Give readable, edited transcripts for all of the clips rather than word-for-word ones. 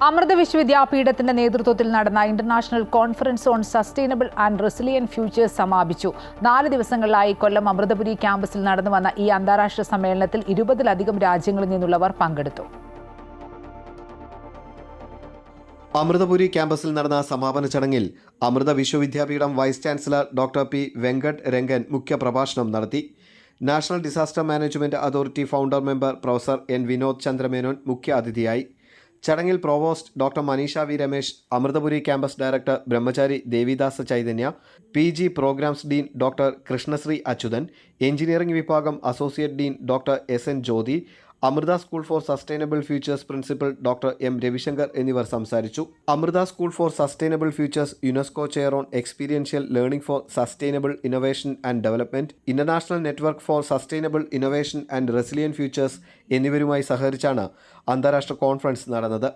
അമൃത വിശ്വവിദ്യാപീഠത്തിന്റെ നേതൃത്വത്തിൽ നടന്ന international conference on sustainable and resilient futures സമാപിച്ചു. 4 ദിവസങ്ങളിലായി കൊല്ലം അമൃതപുരി ക്യാമ്പസിൽ നടന്നുവന്ന ഈ അന്താരാഷ്ട്ര സമ്മേളനത്തിൽ 20-ലധികം രാജ്യങ്ങളിൽ നിന്നുള്ളവർ പങ്കെടുത്തു. അമൃതപുരി ക്യാമ്പസിൽ നടന്ന സമാപന ചടങ്ങിൽ Amrita Vishwavidyapeetham vice chancellor doctor P Venkat Rangan മുഖ്യപ്രഭാഷണം നടത്തി. National disaster management authority founder member professor N Vinod Chandramenon മുഖ്യ അതിഥിയായി. ചടങ്ങിൽ provost doctor Maneesha V Ramesh, Amritapuri campus director Brahmachari Devidasa Chaitanya, PG programmes dean doctor Krishnasree Achuthan, engineering വിഭാഗം associate dean doctor SN Jyothi, Amrita school for sustainable futures principal doctor M Ravishankar എന്നിവർ സംസാരിച്ചു. Amrita school for sustainable futures UNESCO chair on experiential learning four sustainable innovation and development, international network four sustainable innovation and resilient futures എന്നിവരുമായി സഹകരിച്ചാണ് അന്താരാഷ്ട്ര conference നടന്നത്.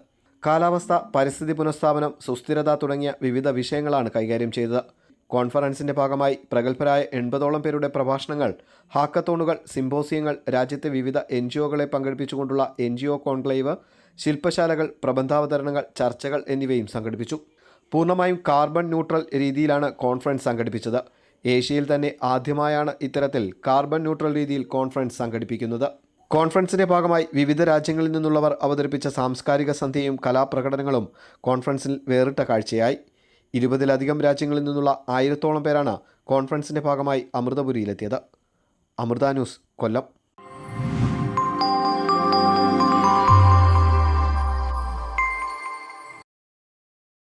കാലാവസ്ഥ, പരിസ്ഥിതി പുനഃസ്ഥാപനം, സുസ്ഥിരത തുടങ്ങിയ വിവിധ വിഷയങ്ങളാണ് കൈകാര്യം ചെയ്തത്. കോൺഫറൻസിന്റെ ഭാഗമായി പ്രഗത്ഭരായ 80ഓളം പേരുടെ പ്രഭാഷണങ്ങൾ, ഹാക്കത്തോണുകൾ, സിംപോസിയങ്ങൾ, രാജ്യത്തെ വിവിധ NGOകളെ പങ്കെടുപ്പിച്ചുകൊണ്ടുള്ള NGO കോൺക്ലേവ്, ശില്പശാലകൾ, പ്രബന്ധാവതരണങ്ങൾ, ചർച്ചകൾ എന്നിവയും സംഘടിപ്പിച്ചു. പൂർണ്ണമായും കാർബൺ ന്യൂട്രൽ രീതിയിലാണ് കോൺഫറൻസ് സംഘടിപ്പിച്ചത്. ഏഷ്യയിൽ തന്നെ ആദ്യമായാണ് ഇത്തരത്തിൽ കാർബൺ ന്യൂട്രൽ രീതിയിൽ കോൺഫറൻസ് സംഘടിപ്പിക്കുന്നത്. കോൺഫറൻസിന്റെ ഭാഗമായി വിവിധ രാജ്യങ്ങളിൽ നിന്നുള്ളവർ അവതരിപ്പിച്ച സാംസ്കാരിക സന്ധ്യയും കലാപ്രകടനങ്ങളും കോൺഫറൻസിൽ വേറിട്ട കാഴ്ചയായി. 20-ലധികം രാജ്യങ്ങളിൽ നിന്നുള്ള 1000ഓളം പേരാണ് കോൺഫറൻസിന്റെ ഭാഗമായി അമൃതപുരിയിലെത്തിയത്. അമൃത ന്യൂസ്, കൊല്ലം.